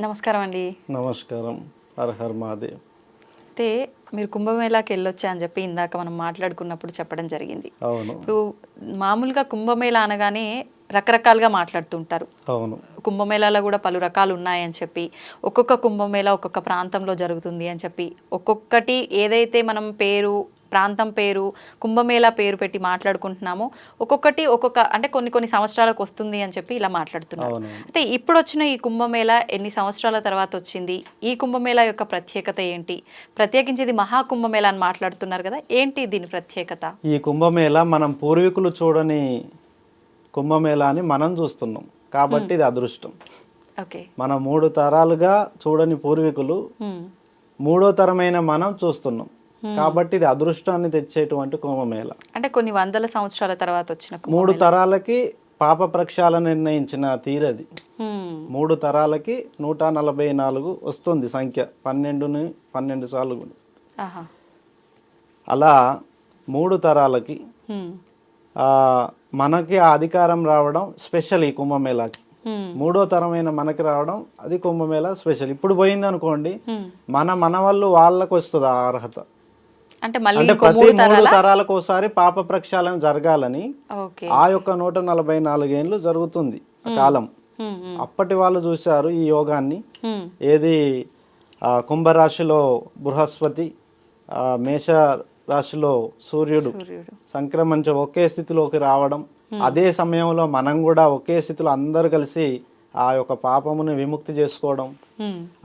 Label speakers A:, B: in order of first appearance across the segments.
A: నమస్కారం అండి.
B: నమస్కారం. హర హర్ మహాదేవ్.
A: అయితే మీరు కుంభమేళాకి వెళ్ళొచ్చా అని చెప్పి ఇందాక మనం మాట్లాడుకున్నప్పుడు చెప్పడం జరిగింది.
B: అవును.
A: ఇప్పుడు మామూలుగా కుంభమేళా అనగానే రకరకాలుగా మాట్లాడుతుంటారు.
B: అవును.
A: కుంభమేళాలో కూడా పలు రకాలు ఉన్నాయని చెప్పి, ఒక్కొక్క కుంభమేళా ఒక్కొక్క ప్రాంతంలో జరుగుతుంది అని చెప్పి, ఒక్కొక్కటి ఏదైతే మనం పేరు ప్రాంతం పేరు కుంభమేళా పేరు పెట్టి మాట్లాడుకుంటున్నామో ఒక్కొక్కటి ఒక్కొక్క అంటే కొన్ని కొన్ని సంవత్సరాలకు వస్తుంది అని చెప్పి ఇలా మాట్లాడుతున్నారు.
B: అవును.
A: అయితే ఇప్పుడు వచ్చిన ఈ కుంభమేళా ఎన్ని సంవత్సరాల తర్వాత వచ్చింది? ఈ కుంభమేళా యొక్క ప్రత్యేకత ఏంటి? ప్రత్యేకించి ఇది మహాకుంభమేళా అని మాట్లాడుతున్నారు కదా, ఏంటి దీని ప్రత్యేకత?
B: ఈ కుంభమేళ మనం పూర్వీకులు చూడని కుంభమేళ అని మనం చూస్తున్నాం కాబట్టి ఇది అదృష్టం.
A: ఓకే.
B: మన 3 తరాలుగా చూడని పూర్వీకులు 3వ తరమైన మనం చూస్తున్నాం కాబట్టి ఇది అదృష్టాన్ని తెచ్చేటువంటి కుంభమేళ.
A: అంటే కొన్ని వందల సంవత్సరాల తర్వాత వచ్చిన
B: 3 తరాలకి పాప ప్రక్షాళన నిర్ణయించిన తీరది. 3 తరాలకి 144 వస్తుంది సంఖ్య, 12ని 12 సార్లు
A: ఆహా.
B: అలా 3 తరాలకి మనకి ఆ అధికారం రావడం స్పెషల్. ఈ కుంభమేళాకి 3వ తరమైన మనకి రావడం అది కుంభమేళా స్పెషల్. ఇప్పుడు పోయింది అనుకోండి, మన వాళ్ళు వాళ్ళకు వస్తుంది ఆ అర్హత.
A: అంటే
B: ప్రతి 3 తరాలకు ఒకసారి పాప ప్రక్షాళన జరగాలని ఆ యొక్క 144 ఏళ్ళు జరుగుతుంది కాలం. అప్పటి వాళ్ళు చూశారు ఈ యోగాన్ని. ఏది కుంభరాశిలో బృహస్పతి, మేష రాశిలో సూర్యుడు సంక్రమించ ఒకే స్థితిలోకి రావడం, అదే సమయంలో మనం కూడా ఒకే స్థితిలో అందరు కలిసి ఆ యొక్క పాపమును విముక్తి చేసుకోవడం,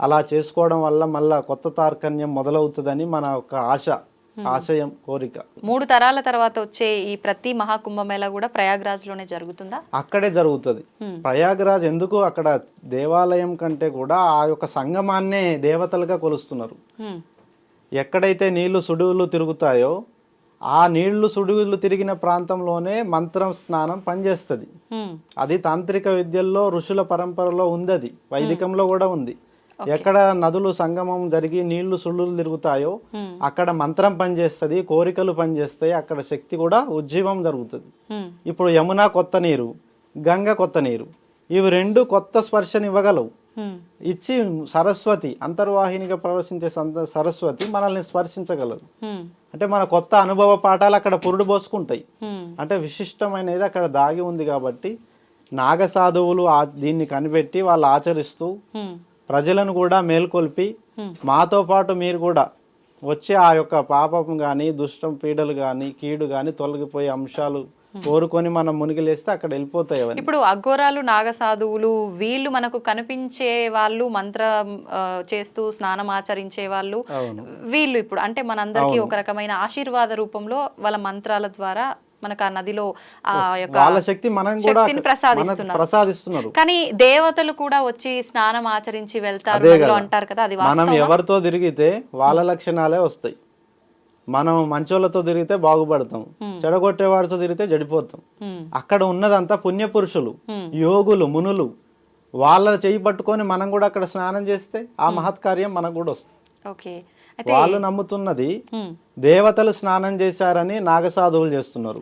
B: అలా చేసుకోవడం వల్ల మళ్ళా కొత్త తార్కణ్యం మొదలవుతుందని మన యొక్క ఆశయం, కోరిక.
A: 3 తరాల తర్వాత వచ్చే ఈ ప్రతి మహాకుంభమేళా కూడా ప్రయాగ్రాజ్ లోనే జరుగుతుందా?
B: అక్కడే జరుగుతుంది. ప్రయాగ్రాజ్ ఎందుకు, అక్కడ దేవాలయం కంటే కూడా ఆ యొక్క సంగమాన్నే దేవతలుగా కొలుస్తున్నారు. ఎక్కడైతే నీళ్లు సుడువులు తిరుగుతాయో ఆ నీళ్లు సుడువులు తిరిగిన ప్రాంతంలోనే మంత్రం స్నానం పనిచేస్తుంది. అది తాంత్రిక విద్యల్లో ఋషుల పరంపరలో ఉంది, అది వైదికంలో కూడా ఉంది. ఎక్కడ నదులు సంగమం జరిగి నీళ్లు సుడువులు తిరుగుతాయో అక్కడ మంత్రం పనిచేస్తుంది, కోరికలు పనిచేస్తాయి, అక్కడ శక్తి కూడా ఉజ్జీవం జరుగుతుంది. ఇప్పుడు యమున కొత్త నీరు, గంగ కొత్త నీరు, ఇవి రెండు కొత్త స్పర్శని ఇవ్వగలవు. ఇచ్చి సరస్వతి అంతర్వాహినిగా ప్రవేశించే సరస్వతి మనల్ని స్పర్శించగలదు. అంటే మన కొత్త అనుభవ పాఠాలు అక్కడ పురుడు పోసుకుంటాయి. అంటే విశిష్టమైనది అక్కడ దాగి ఉంది. కాబట్టి నాగ సాధువులు దీన్ని కనిపెట్టి వాళ్ళు ఆచరిస్తూ ప్రజలను కూడా మేల్కొల్పి మాతో పాటు మీరు కూడా వచ్చే ఆ యొక్క పాపం కానీ దుష్టం పీడలు కానీ కీడు కానీ తొలగిపోయే అంశాలు కోరుకొని మనం మునిగిలేస్తే అక్కడ వెళ్ళిపోతాయి.
A: ఇప్పుడు అఘోరాలు, నాగసాధువులు వీళ్ళు మనకు కనిపించే వాళ్ళు, మంత్రం చేస్తూ స్నానం ఆచరించే వాళ్ళు వీళ్ళు ఇప్పుడు అంటే మనందరికీ ఒక రకమైన ఆశీర్వాద రూపంలో వాళ్ళ మంత్రాల ద్వారా మనకు ఆ నదిలో ఆ యొక్క శక్తిని ప్రసాదిస్తున్నారు. కానీ దేవతలు కూడా వచ్చి స్నానం ఆచరించి వెళ్తారు అంటారు కదా, అది
B: మనం ఎవరితో తిరిగితే వాళ్ళ లక్షణాలే వస్తాయి. మనం మంచోళ్ళతో తిరిగితే బాగుపడతాం, చెడగొట్టేవాడితో తిరిగితే చెడిపోతాం. అక్కడ ఉన్నదంతా పుణ్యపురుషులు, యోగులు, మునులు. వాళ్ళ చేయి పట్టుకొని మనం కూడా అక్కడ స్నానం చేస్తే ఆ మహత్కార్యం మనకు కూడా వస్తుంది. వాళ్ళు నమ్ముతున్నది దేవతలు స్నానం చేశారని నాగసాధువులు చేస్తున్నారు.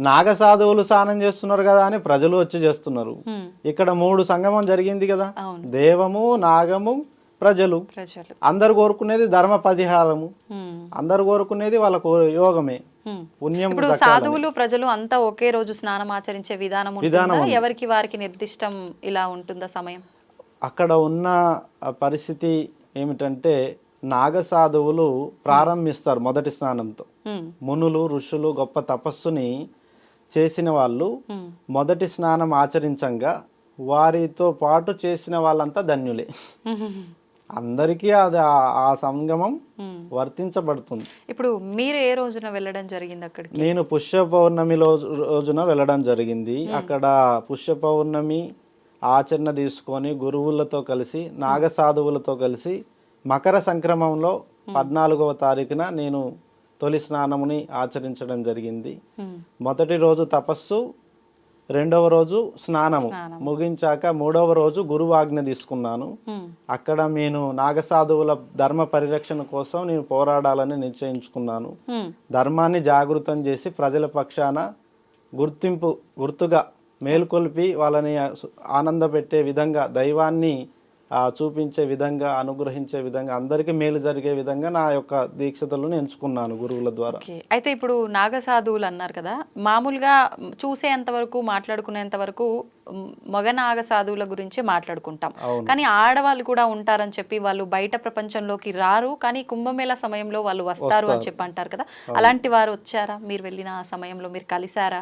B: నాగసాధువులు స్నానం చేస్తున్నారు కదా అని ప్రజలు వచ్చి చేస్తున్నారు. ఇక్కడ 3 సంగమం జరిగింది కదా, దేవము, నాగము, ప్రజలు. అందరు కోరుకునేది ధర్మ పరిహారము, అందరు కోరుకునేది వాళ్ళ యోగమే, పుణ్యం.
A: ఇప్పుడు సాధువులు ప్రజలు అంతా ఒకే రోజు స్నానం ఆచరించే విధానం ఎవరికి వారికి నిర్దిష్టం ఇలా ఉంటుందా సమయం?
B: అక్కడ ఉన్న పరిస్థితి ఏమిటంటే నాగసాధువులు ప్రారంభిస్తారు మొదటి స్నానంతో. మునులు, ఋషులు, గొప్ప తపస్సుని చేసిన వాళ్ళు మొదటి స్నానం ఆచరించంగా వారితో పాటు చేసిన వాళ్ళంతా ధన్యులే. అందరికీ అది ఆ సంగమం వర్తించబడుతుంది.
A: ఇప్పుడు మీరు ఏ రోజున వెళ్ళడం జరిగింది అక్కడికి?
B: నేను పుష్య పౌర్ణమి రోజున వెళ్ళడం జరిగింది. అక్కడ పుష్య పౌర్ణమి ఆచరణ తీసుకొని గురువులతో కలిసి నాగసాధువులతో కలిసి మకర సంక్రమంలో 14వ తారీఖున నేను తొలి స్నానముని ఆచరించడం జరిగింది. మొదటి రోజు తపస్సు, 2వ రోజు స్నానము ముగించాక 3వ రోజు గురువాజ్ఞ తీసుకున్నాను. అక్కడ నేను నాగసాధువుల ధర్మ పరిరక్షణ కోసం నేను పోరాడాలని నిశ్చయించుకున్నాను. ధర్మాన్ని జాగృతం చేసి ప్రజల పక్షాన గుర్తుగా మేల్కొల్పి వాళ్ళని ఆనందపెట్టే విధంగా దైవాన్ని చూపించే విధంగా, అనుగ్రహించే విధంగా, అందరికీ మేలు జరిగే విధంగా నా యొక్క దీక్షతలను ఎంచుకున్నాను గురువుల ద్వారా.
A: అయితే ఇప్పుడు నాగసాధువులు అన్నారు కదా, మామూలుగా చూసేంత వరకు, మాట్లాడుకునేంత వరకు మగ నాగసాధువుల గురించే మాట్లాడుకుంటాం. కానీ ఆడవాళ్ళు కూడా ఉంటారని చెప్పి, వాళ్ళు బయట ప్రపంచంలోకి రారు, కానీ కుంభమేళ సమయంలో వాళ్ళు వస్తారు అని చెప్పి అంటారు కదా, అలాంటి వారు వచ్చారా? మీరు వెళ్ళిన ఆ సమయంలో మీరు కలిసారా?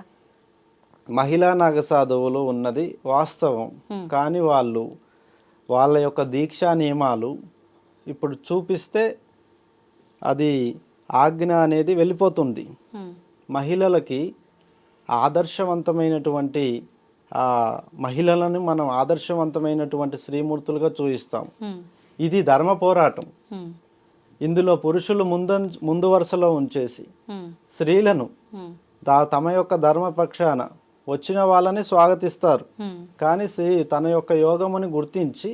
B: మహిళా నాగసాధువులు ఉన్నది వాస్తవం, కానీ వాళ్ళ యొక్క దీక్షా నియమాలు ఇప్పుడు చూపిస్తే అది ఆజ్ఞ అనేది వెళ్ళిపోతుంది. మహిళలకి ఆదర్శవంతమైనటువంటి మహిళలను మనం ఆదర్శవంతమైనటువంటి శ్రీమూర్తులుగా చూపిస్తాం. ఇది ధర్మ పోరాటం. ఇందులో పురుషులు ముందు వరుసలో ఉంచేసి స్త్రీలను తమ యొక్క ధర్మపక్షాన వచ్చిన వాళ్ళని స్వాగతిస్తారు. కానీ తన యొక్క యోగముని గుర్తించి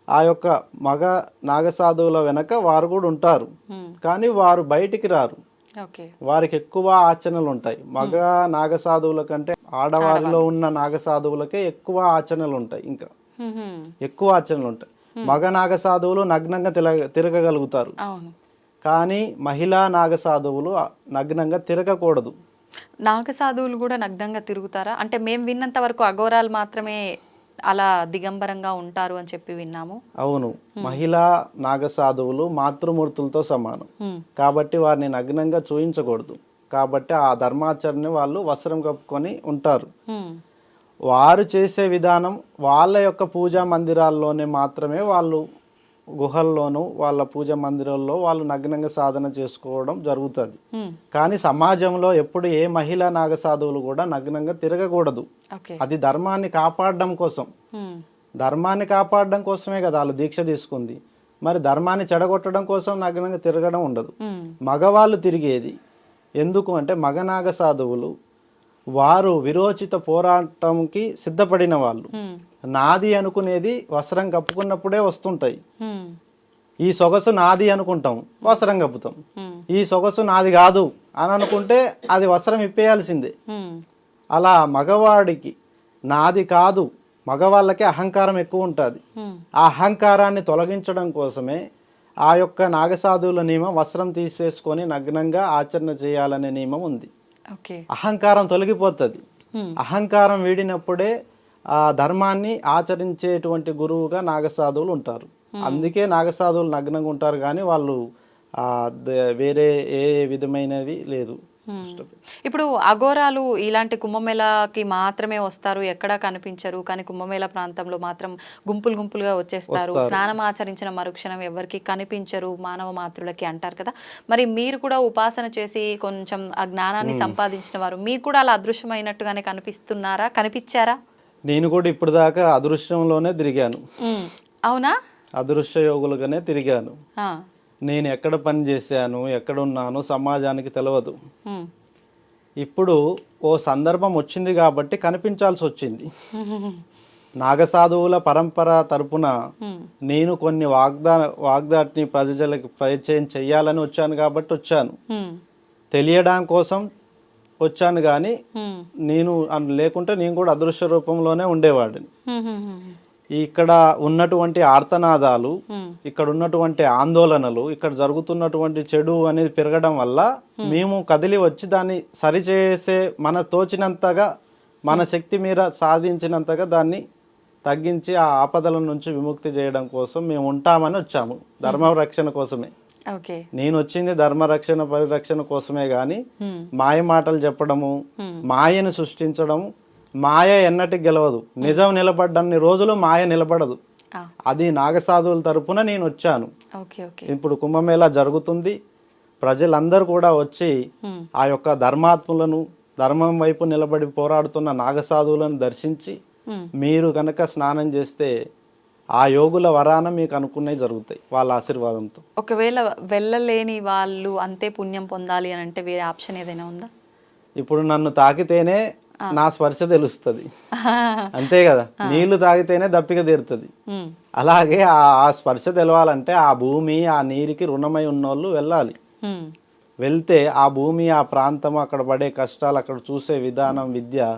B: ఆ యొక్క మగ నాగసాధువుల వెనక వారు కూడా ఉంటారు, కానీ వారు బయటికి రారు. వారికి ఎక్కువ ఆచరణలు ఉంటాయి. మగ నాగసాధువుల కంటే ఆడవారిలో ఉన్న నాగసాధువులకే ఎక్కువ ఆచరణలు ఉంటాయి. ఇంకా ఎక్కువ ఆచరణలు ఉంటాయి. మగ నాగసాధువులు నగ్నంగా తిరగగలుగుతారు, కానీ మహిళా నాగసాధువులు నగ్నంగా తిరగకూడదు.
A: నాగసాధువులు కూడా నగ్నంగా తిరుగుతారా? అంటే మేము విన్నంత వరకు అఘోరాలు మాత్రమే అలా దిగంబరంగా ఉంటారు అని చెప్పి విన్నాము.
B: అవును, మహిళా నాగసాధువులు మాతృమూర్తులతో సమానం కాబట్టి వారిని నగ్నంగా చూయించకూడదు. కాబట్టి ఆ ధర్మాచరణ వాళ్ళు వస్త్రం కప్పుకొని ఉంటారు. వారు చేసే విధానం వాళ్ళ యొక్క పూజా మందిరాల్లోనే మాత్రమే, వాళ్ళు గుహల్లోనూ వాళ్ళ పూజా మందిరాల్లో వాళ్ళు నగ్నంగా సాధన చేసుకోవడం జరుగుతుంది. కానీ సమాజంలో ఎప్పుడు ఏ మహిళా నాగసాధువులు కూడా నగ్నంగా తిరగకూడదు. అది ధర్మాన్ని కాపాడడం కోసం, ధర్మాన్ని కాపాడడం కోసమే కదా వాళ్ళు దీక్ష తీసుకుంది. మరి ధర్మాన్ని చెడగొట్టడం కోసం నగ్నంగా తిరగడం ఉండదు. మగవాళ్ళు తిరిగేది ఎందుకు అంటే, మగ నాగసాధువులు వారు విరోచిత పోరాటంకి సిద్ధపడిన వాళ్ళు. నాది అనుకునేది వస్త్రం కప్పుకున్నప్పుడే వస్తుంటాయి. ఈ సొగసు నాది అనుకుంటాం, వస్త్రం కప్పుతాం. ఈ సొగసు నాది కాదు అని అనుకుంటే అది వస్త్రం ఇప్పేయాల్సిందే. అలా మగవాడికి నాది కాదు, మగవాళ్ళకి అహంకారం ఎక్కువ ఉంటుంది. ఆ అహంకారాన్ని తొలగించడం కోసమే ఆ యొక్క నాగసాధువుల నియమం వస్త్రం తీసేసుకొని నగ్నంగా ఆచరణ చేయాలనే నియమం ఉంది. అహంకారం తొలగిపోతుంది. అహంకారం వీడినప్పుడే ఆ ధర్మాన్ని ఆచరించేటువంటి గురువుగా నాగసాధువులు ఉంటారు. అందుకే నాగసాధువులు నగ్నంగా ఉంటారు, కానీ వాళ్ళు వేరే ఏ విధమైనవి లేదు.
A: ఇప్పుడు అఘోరాలు ఇలాంటి కుంభమేళకి మాత్రమే వస్తారు, ఎక్కడా కనిపించరు, కానీ కుంభమేళ ప్రాంతంలో మాత్రం గుంపులు గుంపులుగా వచ్చేస్తారు. స్నానం ఆచరించిన మరుక్షణం ఎవరికి కనిపించరు మానవ మాతృలకి అంటారు కదా. మరి మీరు కూడా ఉపాసన చేసి కొంచెం ఆ జ్ఞానాన్ని సంపాదించిన వారు, మీకు కూడా అలా అదృశ్యమైనట్టుగానే కనిపించారా?
B: నేను కూడా ఇప్పుడు దాకా అదృశ్యంలోనే తిరిగాను.
A: అవునా?
B: అదృశ్య యోగులుగానే తిరిగాను. నేను ఎక్కడ పని చేశాను, ఎక్కడున్నాను సమాజానికి తెలియదు. ఇప్పుడు ఓ సందర్భం వచ్చింది కాబట్టి కనిపించాల్సి వచ్చింది. నాగసాధువుల పరంపర తరపున నేను కొన్ని వాగ్దాటిని ప్రజలకు పరిచయం చెయ్యాలని వచ్చాను కాబట్టి వచ్చాను. తెలియడం కోసం వచ్చాను, కానీ నేను లేకుంటే నేను కూడా అదృశ్య రూపంలోనే ఉండేవాడిని. ఇక్కడ ఉన్నటువంటి ఆర్తనాదాలు, ఇక్కడ ఉన్నటువంటి ఆందోళనలు, ఇక్కడ జరుగుతున్నటువంటి చెడు అనేది పెరగడం వల్ల మేము కదిలి వచ్చి దాన్ని సరిచేసే మన తోచినంతగా, మన శక్తి మీద సాధించినంతగా దాన్ని తగ్గించి ఆ ఆపదల నుంచి విముక్తి చేయడం కోసం మేము ఉంటామని వచ్చాము. ధర్మరక్షణ కోసమే నేను వచ్చింది, ధర్మరక్షణ పరిరక్షణ కోసమే. కానీ మాయ మాటలు చెప్పడము, మాయను సృష్టించడము, మాయ ఎన్నటికి గెలవదు. నిజం నిలబడ్డన్ని రోజులు మాయ నిలబడదు. అది నాగసాధువుల తరపున నేను వచ్చాను. ఇప్పుడు కుంభమేళా జరుగుతుంది. ప్రజలందరూ కూడా వచ్చి ఆ యొక్క ధర్మాత్ములను, ధర్మం వైపు నిలబడి పోరాడుతున్న నాగసాధువులను దర్శించి మీరు కనుక స్నానం చేస్తే ఆ యోగుల వరాన మీకు అనుకున్నవి జరుగుతాయి వాళ్ళ ఆశీర్వాదంతో.
A: ఒకవేళ వెళ్ళలేని వాళ్ళు అంతే పుణ్యం పొందాలి అని అంటే వేరే ఆప్షన్ ఏదైనా ఉందా?
B: ఇప్పుడు నన్ను తాకితేనే నా స్పర్శ తెలుస్తుంది, అంతే కదా. నీళ్లు తాగితేనే దప్పిక తీరుతుంది. అలాగే ఆ స్పర్శ తెలవాలంటే ఆ భూమి, ఆ నీరుకి రుణమై ఉన్నోళ్ళు వెళ్ళాలి. వెళ్తే ఆ భూమి, ఆ ప్రాంతం, అక్కడ పడే కష్టాలు, అక్కడ చూసే విధానం, విద్య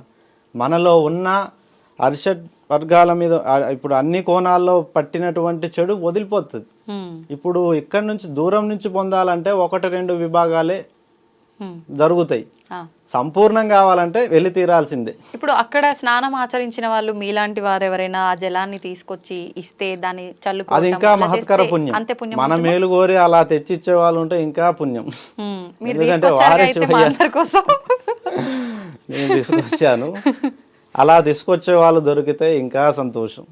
B: మనలో ఉన్న అరిషడ్ వర్గాల మీద ఇప్పుడు అన్ని కోణాల్లో పట్టినటువంటి చెడు వదిలిపోతుంది. ఇప్పుడు ఇక్కడ నుంచి దూరం నుంచి పొందాలంటే 1-2 విభాగాలే జరుగుతాయి. సంపూర్ణం కావాలంటే వెళ్ళి తీరాల్సిందే.
A: ఇప్పుడు అక్కడ స్నానం ఆచరించిన వాళ్ళు మీలాంటి వారు ఎవరైనా ఆ జలాన్ని తీసుకొచ్చి ఇస్తే దాన్ని చల్లుకోవడం
B: అది ఇంకా మహత్కర పుణ్యం.
A: అంతే పుణ్యం.
B: మన మేలు కోరి అలా తెచ్చిచ్చే వాళ్ళు ఉంటే ఇంకా పుణ్యం.
A: మీరు
B: ఎందుకంటే
A: తీసుకొచ్చారు
B: వారే
A: అయితే మా అందరి కోసం.
B: నేను తీసుకొచ్చాను. అలా తీసుకొచ్చే వాళ్ళు దొరికితే ఇంకా సంతోషం.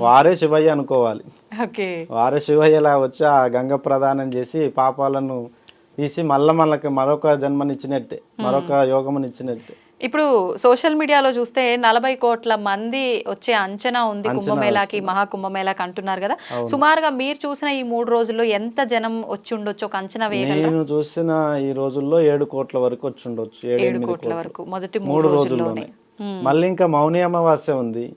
B: వారే శివయ్య అనుకోవాలి.
A: ఓకే,
B: వారే శివయ్యలా వచ్చి ఆ గంగ ప్రదానం చేసి పాపాలను తీసి మళ్ళీ మరొక జన్మనిచ్చినట్టే, మరొక యోగమునిచ్చినట్టే.
A: ఇప్పుడు సోషల్ మీడియాలో చూస్తే 40 కోట్ల మంది వచ్చే అంచనా ఉంది కుంభమేళాకి, మహాకుంభమేళాకి అంటున్నారు కదా. సుమారుగా మీరు చూసిన ఈ 3 రోజుల్లో ఎంత జనం వచ్చి ఉండొచ్చు ఒక అంచనా వేయగలరా?
B: నేను చూసిన ఈ రోజుల్లో 7 కోట్ల వరకు వచ్చి ఉండొచ్చు.
A: 7 కోట్ల వరకు మొదటి 3 రోజుల్లోనే.
B: మళ్ళీ ఇంకా మౌని అమావాస్య ఉంది.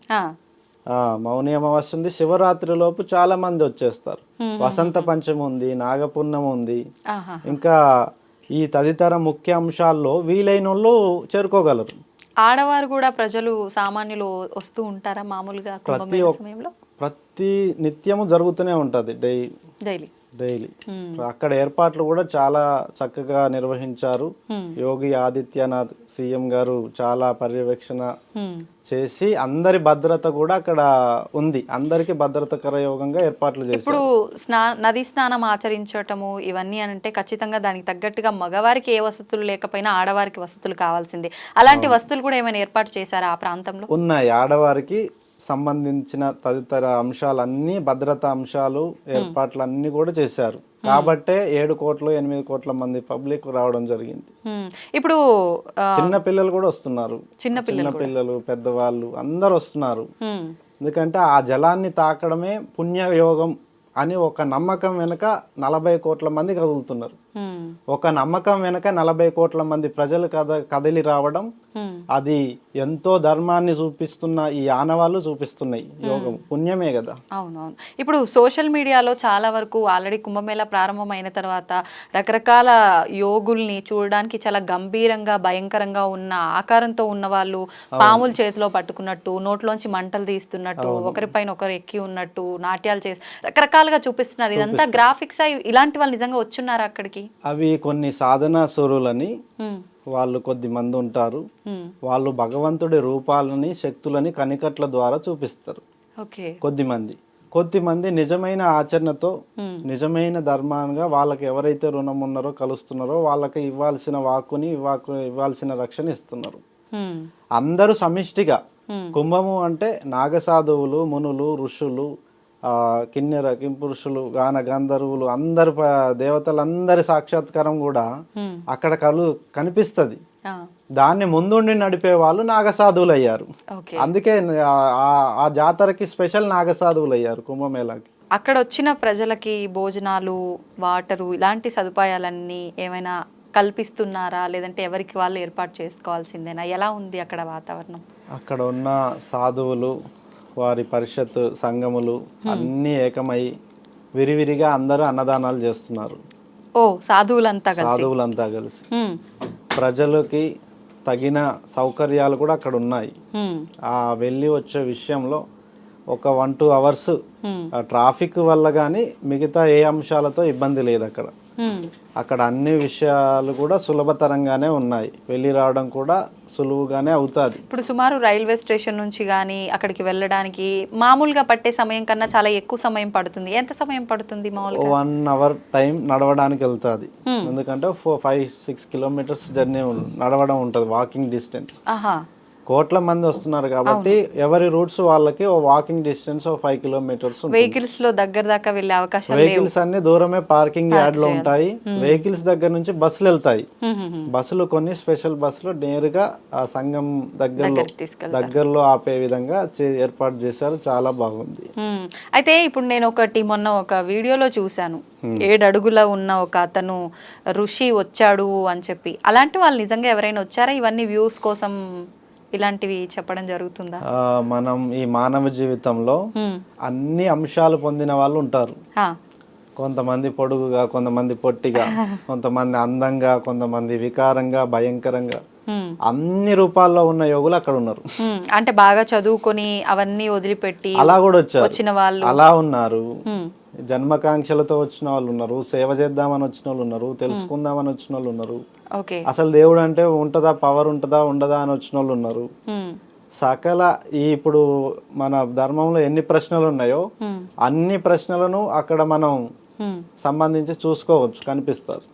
B: మౌని అమావాస్య ఉంది. శివరాత్రి లోపు చాలా మంది వచ్చేస్తారు. వసంత పంచమి ఉంది, నాగపూర్ణమి ఉంది. ఇంకా ఈ తదితర ముఖ్య అంశాల్లో వీలైన వాళ్ళు చేరుకోగలరు.
A: ఆడవారు కూడా ప్రజలు సామాన్యులు వస్తూ ఉంటారా మామూలుగా కుంభమేళా సమయంలో?
B: ప్రతి నిత్యము జరుగుతూనే ఉంటది, డైలీ. అక్కడ ఏర్పాట్లు కూడా చాలా చక్కగా నిర్వహించారు. యోగి ఆదిత్యనాథ్ సీఎం గారు చాలా పర్యవేక్షణ చేసి అందరి భద్రత కూడా అక్కడ ఉంది. అందరికి భద్రతకర యోగంగా ఏర్పాట్లు చేశారు.
A: ఇప్పుడు నది స్నానం ఆచరించటము ఇవన్నీ అంటే ఖచ్చితంగా దానికి తగ్గట్టుగా మగవారికి ఏ వసతులు లేకపోయినా ఆడవారికి వసతులు కావాల్సిందే. అలాంటి వసతులు కూడా ఏమైనా ఏర్పాటు చేశారా ఆ ప్రాంతంలో?
B: ఉన్నాయి. ఆడవారికి సంబంధించిన తదితర అంశాలన్నీ, భద్రతా అంశాలు, ఏర్పాట్లు అన్ని కూడా చేశారు. కాబట్టే 7 కోట్ల 8 కోట్ల మంది పబ్లిక్ రావడం జరిగింది.
A: ఇప్పుడు
B: చిన్న పిల్లలు కూడా వస్తున్నారు. చిన్న పిల్లలు, పెద్దవాళ్ళు అందరు వస్తున్నారు. ఎందుకంటే ఆ జలాన్ని తాకడమే పుణ్యయోగం అని ఒక నమ్మకం వెనుక 40 కోట్ల మంది కదులుతున్నారు. ఒక నమ్మకం వెనుక 40 కోట్ల మంది ప్రజలు కదిలి రావడం, అది ఎంతో ధర్మాన్ని చూపిస్తున్న ఈ ఆనవాళ్ళు చూపిస్తున్నాయి. యోగం పుణ్యమే కదా.
A: అవునవును. ఇప్పుడు సోషల్ మీడియాలో చాలా వరకు ఆల్రెడీ కుంభమేళా ప్రారంభమైన తర్వాత రకరకాల యోగుల్ని చూడడానికి చాలా గంభీరంగా భయంకరంగా ఉన్న ఆకారంతో ఉన్న వాళ్ళు పాములు చేతిలో పట్టుకున్నట్టు, నోట్లోంచి మంటలు తీస్తున్నట్టు, ఒకరిపైన ఒకరు ఎక్కి ఉన్నట్టు నాట్యాలు చేసి రకరకాలుగా చూపిస్తున్నారు. ఇదంతా గ్రాఫిక్స్. ఇలాంటి వాళ్ళు నిజంగా వచ్చున్నారు అక్కడికి?
B: అవి కొన్ని సాధనా సురులని వాళ్ళు కొద్ది మంది ఉంటారు. వాళ్ళు భగవంతుడి రూపాలని, శక్తులని కనికట్ల ద్వారా చూపిస్తారు. కొద్దిమంది నిజమైన ఆచరణతో, నిజమైన ధర్మంగా వాళ్ళకి ఎవరైతే రుణం ఉన్నారో, కలుస్తున్నారో వాళ్ళకి ఇవ్వాల్సిన వాక్కుని, ఇవ్వాల్సిన రక్షణ ఇస్తున్నారు. అందరూ సమిష్టిగా. కుంభము అంటే నాగసాధువులు, మునులు, ఋషులు, కిన్నెర కింపురుషులు, గాన గంధర్వులు, అందరు దేవతలందరి సాక్షాత్కారం కూడా అక్కడ కనిపిస్తుంది. దాన్ని ముందుండి నడిపే వాళ్ళు నాగసాధువులు అయ్యారు. అందుకే ఆ జాతరకి స్పెషల్ నాగసాధువులు అయ్యారు కుంభమేళాకి.
A: అక్కడ వచ్చిన ప్రజలకి భోజనాలు, వాటరు ఇలాంటి సదుపాయాలన్నీ ఏమైనా కల్పిస్తున్నారా, లేదంటే ఎవరికి వాళ్ళు ఏర్పాటు చేసుకోవాల్సిందేనా? ఎలా ఉంది అక్కడ వాతావరణం?
B: అక్కడ ఉన్న సాధువులు, వారి పరిషత్ సంఘములు అన్నీ ఏకమై విరివిరిగా అందరూ అన్నదానాలు చేస్తున్నారు. సాధువులంతా కలిసి ప్రజలకి తగిన సౌకర్యాలు కూడా అక్కడ ఉన్నాయి. ఆ వెళ్ళి వచ్చే విషయంలో ఒక 1-2 అవర్స్ ట్రాఫిక్ వల్ల కానీ మిగతా ఏ అంశాలతో ఇబ్బంది లేదు. అక్కడ అన్ని విషయాలు కూడా సులభతరంగానే ఉన్నాయి. వెళ్ళి రావడం కూడా సులువుగానే అవుతుంది.
A: ఇప్పుడు సుమారు రైల్వే స్టేషన్ నుంచి కానీ అక్కడికి వెళ్ళడానికి మామూలుగా పట్టే సమయం కన్నా చాలా ఎక్కువ సమయం పడుతుంది. ఎంత సమయం పడుతుంది మామూలుగా?
B: 1 అవర్ టైం నడవడానికి వెళ్తుంది. ఎందుకంటే 5-6 కిలోమీటర్స్ జర్నీ నడవడం ఉంటుంది, వాకింగ్ డిస్టెన్స్. కోట్ల మంది వస్తున్నారు కాబట్టి ఎవరి రూట్స్ వాళ్ళకి వాకింగ్ డిస్టెన్స్ 5 కిలోమీటర్స్.
A: వెహికల్స్ లో దగ్గర దాకా వెళ్ళే అవకాశం.
B: వెహికల్స్ అన్ని దూరమే పార్కింగ్ యార్డ్ లో ఉంటాయి. వెహికల్స్ దగ్గర నుంచి బస్సులు వెళ్తాయి. బస్సులు కొన్ని స్పెషల్ బస్సులు నేరుగా ఆ సంఘం దగ్గరలో ఆపే విధంగా ఏర్పాటు చేశారు. చాలా బాగుంది.
A: అయితే ఇప్పుడు నేను మొన్న ఒక వీడియోలో చూశాను, 7 అడుగుల ఉన్న ఒక అతను ఋషి వచ్చాడు అని చెప్పి. అలాంటి వాళ్ళు నిజంగా ఎవరైనా వచ్చారా? ఇవన్నీ వ్యూస్ కోసం ఇలాంటివి చెప్పడం జరుగుతుందా?
B: మనం ఈ మానవ జీవితంలో అన్ని అంశాలు పొందిన వాళ్ళు ఉంటారు. కొంతమంది పొడుగుగా, కొంతమంది పొట్టిగా, కొంతమంది అందంగా, కొంతమంది వికారంగా, భయంకరంగా, అన్ని రూపాల్లో ఉన్న యోగులు అక్కడ ఉన్నారు.
A: అంటే బాగా చదువుకొని అవన్నీ వదిలిపెట్టి
B: అలా కూడా వచ్చారు,
A: వచ్చిన వాళ్ళు
B: అలా ఉన్నారు. జన్మకాంక్షలతో వచ్చిన వాళ్ళు ఉన్నారు, సేవ చేద్దామని వచ్చిన వాళ్ళు ఉన్నారు, తెలుసుకుందామని వచ్చిన వాళ్ళు ఉన్నారు,
A: ఓకే
B: అసలు దేవుడు అంటే ఉంటుందా, పవర్ ఉంటుందా ఉండదా అని వచ్చిన వాళ్ళు ఉన్నారు. సకల ఇప్పుడు మన ధర్మంలో ఎన్ని ప్రశ్నలు ఉన్నాయో అన్ని ప్రశ్నలను అక్కడ మనం సంబంధించి చూసుకోవచ్చు, కనిపిస్తారు.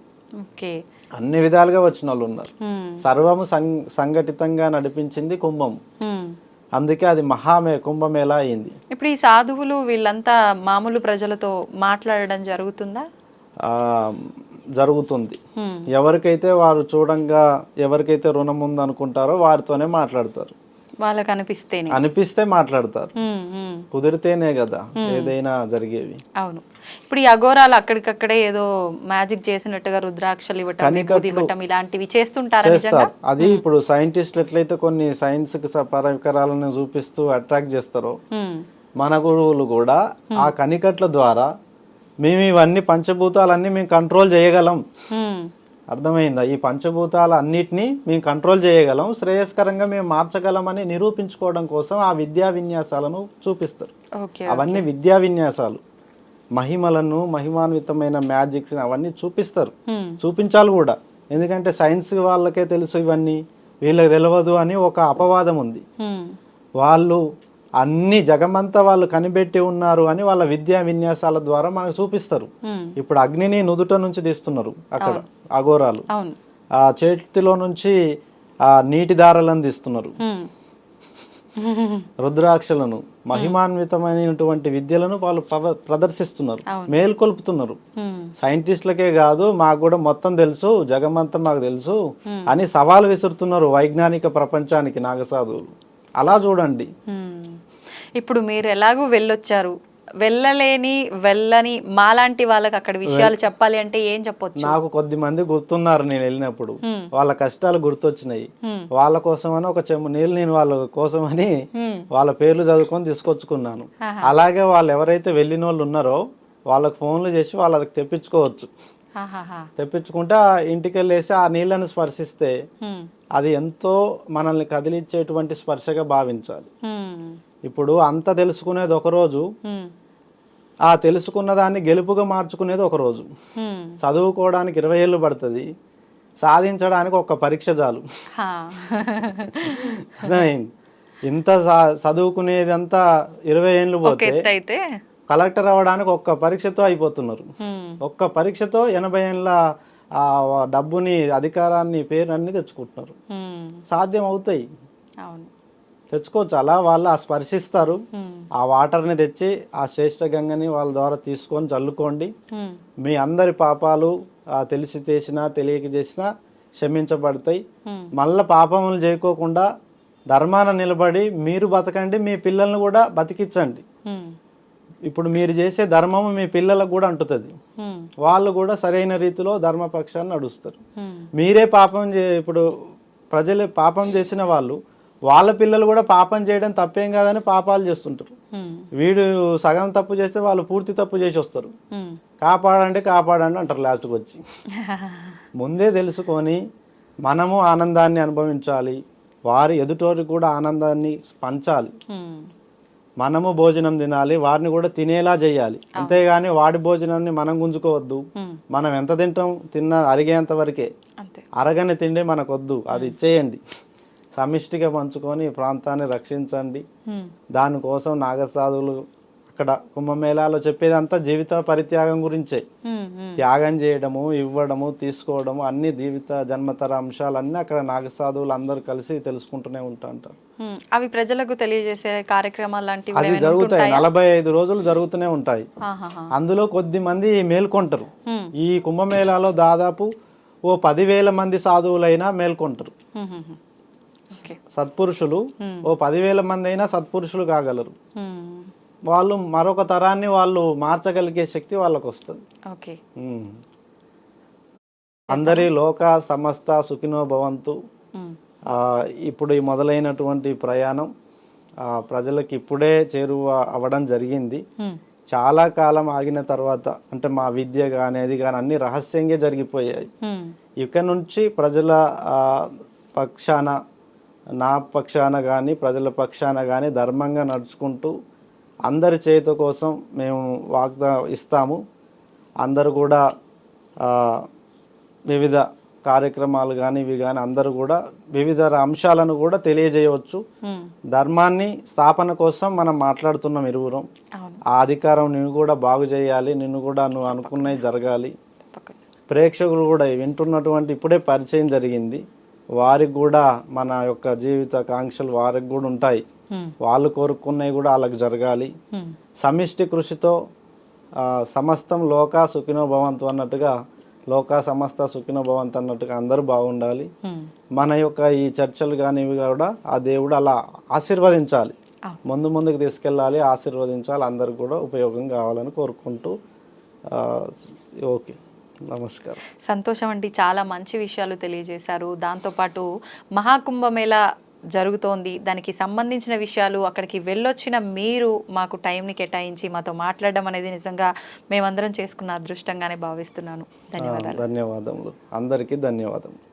A: ఓకే
B: అన్ని విధాలుగా వచ్చిన వాళ్ళు ఉన్నారు. సర్వము సంఘటితంగా నడిపించింది కుంభం, అందుకే అది కుంభమేళా అయింది.
A: ఇప్పుడు ఈ సాధువులు వీళ్ళంతా మామూలు ప్రజలతో మాట్లాడడం జరుగుతుందా?
B: జరుగుతుంది. ఎవరికైతే వారు చూడంగా ఎవరికైతే రుణం ఉంది అనుకుంటారో వారితోనే మాట్లాడతారు.
A: వాళ్ళకి
B: అనిపిస్తే మాట్లాడతారు, కుదిరితేనే కదా ఏదైనా జరిగేవి.
A: అవును. ఇప్పుడు ఈ అఘోరాలు అక్కడికక్కడే ఏదో మ్యాజిక్ చేసినట్టుగా రుద్రాక్షలు ఇవ్వటం ఇలాంటివి చేస్తుంటారు.
B: అది ఇప్పుడు సైంటిస్టులు ఎట్లయితే కొన్ని సైన్స్ పరికరాలను చూపిస్తూ అట్రాక్ట్ చేస్తారో, మన గురువులు కూడా ఆ కనికట్ల ద్వారా మేము ఇవన్నీ పంచభూతాలన్నీ మేము కంట్రోల్ చేయగలం. అర్థమైందా? ఈ పంచభూతాల అన్నిటినీ మేము కంట్రోల్ చేయగలం, శ్రేయస్కరంగా మేము మార్చగలమని నిరూపించుకోవడం కోసం ఆ విద్యా విన్యాసాలను చూపిస్తారు. అవన్నీ విద్యా విన్యాసాలు, మహిమలను, మహిమాన్వితమైన మ్యాజిక్స్ అవన్నీ చూపిస్తారు, చూపించాలి కూడా. ఎందుకంటే సైన్స్ వాళ్ళకే తెలుసు ఇవన్నీ, వీళ్ళకి తెలియదు అని ఒక అపవాదం ఉంది. వాళ్ళు అన్ని జగమంతా వాళ్ళు కనిపెట్టి ఉన్నారు అని వాళ్ళ విద్యా విన్యాసాల ద్వారా మనకు చూపిస్తారు. ఇప్పుడు అగ్నిని నుదుట నుంచి తీస్తున్నారు అక్కడ అఘోరాలు, ఆ చేతిలో నుంచి ఆ నీటి దారాలను తీస్తున్నారు, రుద్రాక్షలను, మహిమాన్వితమైనటువంటి విద్యలను వాళ్ళు ప్రదర్శిస్తున్నారు, మేల్కొల్పుతున్నారు. సైంటిస్టులకే కాదు మాకు కూడా మొత్తం తెలుసు, జగమంతా మాకు తెలుసు అని సవాలు విసురుతున్నారు వైజ్ఞానిక ప్రపంచానికి నాగసాధువులు. అలా చూడండి.
A: ఇప్పుడు మీరు ఎలాగూ వెళ్ళొచ్చారు, వెళ్ళని మాలాంటి వాళ్ళకి అక్కడ విషయాలు చెప్పాలి అంటే ఏం చెప్పొచ్చు?
B: నాకు కొద్ది మంది గుర్తున్నారు, నేను వెళ్ళినప్పుడు వాళ్ళ కష్టాలు గుర్తొచ్చినాయి. వాళ్ళ కోసం అని ఒక చెంబు నీళ్ళు నేను వాళ్ళ కోసం అని వాళ్ళ పేర్లు చదువుకొని తీసుకొచ్చుకున్నాను. అలాగే వాళ్ళు ఎవరైతే వెళ్ళిన వాళ్ళు ఉన్నారో వాళ్ళకి ఫోన్లు చేసి వాళ్ళకి తెప్పించుకోవచ్చు. తెప్పించుకుంటే ఇంటికి వెళ్ళేసి ఆ నీళ్ళను స్పర్శిస్తే అది ఎంతో మనల్ని కదిలించేటువంటి స్పర్శగా భావించాలి. ఇప్పుడు అంత తెలుసుకునేది ఒక రోజు, ఆ తెలుసుకున్న దాన్ని గెలుపుగా మార్చుకునేది ఒక రోజు. చదువుకోవడానికి 20 ఏళ్ళు పడుతుంది, సాధించడానికి ఒక్క పరీక్ష చాలు. ఇంత చదువుకునేదంతా 20 ఏళ్ళు పోతే కలెక్టర్ అవ్వడానికి ఒక్క పరీక్షతో అయిపోతున్నారు. ఒక్క పరీక్షతో 80 ఏళ్ళ డబ్బుని, అధికారాన్ని, పేరు అన్ని తెచ్చుకుంటున్నారు. సాధ్యం అవుతాయి, తెచ్చుకోవచ్చు. అలా వాళ్ళు స్పర్శిస్తారు. ఆ వాటర్ని తెచ్చి ఆ శ్రేష్ఠ గంగని వాళ్ళ ద్వారా తీసుకొని చల్లుకోండి. మీ అందరి పాపాలు తెలిసి చేసినా తెలియక చేసినా క్షమించబడతాయి. మళ్ళీ పాపములు చేయకోకుండా ధర్మాన నిలబడి మీరు బతకండి, మీ పిల్లల్ని కూడా బతికించండి. ఇప్పుడు మీరు చేసే ధర్మము మీ పిల్లలకు కూడా అంటుతుంది, వాళ్ళు కూడా సరైన రీతిలో ధర్మపక్షాన్ని నడుస్తారు. మీరే ఇప్పుడు ప్రజలే పాపం చేసిన వాళ్ళు, వాళ్ళ పిల్లలు కూడా పాపం చేయడం తప్పేం కాదని పాపాలు చేస్తుంటారు. వీడు సగం తప్పు చేస్తే వాళ్ళు పూర్తి తప్పు చేసి వస్తారు. కాపాడండి అంటారు లాస్ట్కి వచ్చి. ముందే తెలుసుకొని మనము ఆనందాన్ని అనుభవించాలి, వారి ఎదుటోరికి కూడా ఆనందాన్ని పంచాలి. మనము భోజనం తినాలి, వారిని కూడా తినేలా చేయాలి. అంతేగాని వాడి భోజనాన్ని మనం గుంజుకోవద్దు. మనం ఎంత తిన్నా అరిగేంత వరకే, అరగని తిండి మనకొద్దు, అది ఇచ్చేయండి. సమిష్టిగా పంచుకొని ఈ ప్రాంతాన్ని రక్షించండి. దానికోసం నాగసాధువులు అక్కడ కుంభమేళాలో చెప్పేదంతా జీవిత పరిత్యాగం గురించే. త్యాగం చేయడము, ఇవ్వడము, తీసుకోవడము, అన్ని జీవిత జన్మతర అంశాలన్నీ అక్కడ నాగసాధువులు అందరూ కలిసి తెలుసుకుంటూనే ఉంటారు.
A: అవి ప్రజలకు తెలియజేసే కార్యక్రమాలు లాంటివి
B: అది జరుగుతాయి. 45 రోజులు జరుగుతూనే ఉంటాయి. అందులో కొద్ది మంది మేల్కొంటారు. ఈ కుంభమేళాలో దాదాపు 10,000 మంది సాధువులైనా మేల్కొంటారు. సత్పురుషులు 10,000 మంది అయినా సత్పురుషులు కాగలరు. వాళ్ళు మరొక తరాన్ని వాళ్ళు మార్చగలిగే శక్తి వాళ్ళకు వస్తుంది. అందరి లోక సమస్త సుఖినో భవంతు. ఇప్పుడు ఈ మొదలైనటువంటి ప్రయాణం ప్రజలకు ఇప్పుడే చేరువ అవ్వడం జరిగింది. చాలా కాలం ఆగిన తర్వాత, అంటే మా విద్య కానీ అది కానీ అన్ని రహస్యంగా జరిగిపోయాయి. ఇక నుంచి ప్రజల పక్షాన, నా పక్షాన కానీ ప్రజల పక్షాన కానీ ధర్మంగా నడుచుకుంటూ అందరి చేతి కోసం మేము ఇస్తాము. అందరూ కూడా వివిధ కార్యక్రమాలు కానీ ఇవి కానీ అందరూ కూడా వివిధ అంశాలను కూడా తెలియజేయవచ్చు. ధర్మాన్ని స్థాపన కోసం మనం మాట్లాడుతున్నాం ఇరువురం. ఆ అధికారం నిన్ను కూడా బాగు చేయాలి, నిన్ను కూడా నువ్వు అనుకున్నవి జరగాలి. ప్రేక్షకులు కూడా వింటున్నటువంటి ఇప్పుడే పరిచయం జరిగింది, వారికి కూడా మన యొక్క జీవిత కాంక్షలు వారికి కూడా ఉంటాయి. వాళ్ళు కోరుకున్నవి కూడా వాళ్ళకి జరగాలి. సమిష్టి కృషితో సమస్తం లోకా సుఖినో భవంతు అన్నట్టుగా, లోకా సమస్త సుఖినో భవంతు అన్నట్టుగా అందరూ బాగుండాలి. మన యొక్క ఈ చర్చలు కానీ ఇవి కూడా ఆ దేవుడు అలా ఆశీర్వదించాలి, ముందుకు తీసుకెళ్ళాలి, ఆశీర్వదించాలి, అందరికి కూడా ఉపయోగం కావాలని కోరుకుంటూ ఓకే, నమస్కారం.
A: సంతోషం అండి, చాలా మంచి విషయాలు తెలియజేశారు. దాంతోపాటు మహాకుంభమేళా జరుగుతోంది, దానికి సంబంధించిన విషయాలు అక్కడికి వెళ్ళొచ్చిన మీరు మాకు టైంని కేటాయించి మాతో మాట్లాడడం అనేది నిజంగా మేమందరం చేసుకున్న అదృష్టంగానే భావిస్తున్నాను. ధన్యవాదాలు.
B: ధన్యవాదములు, అందరికీ ధన్యవాదములు.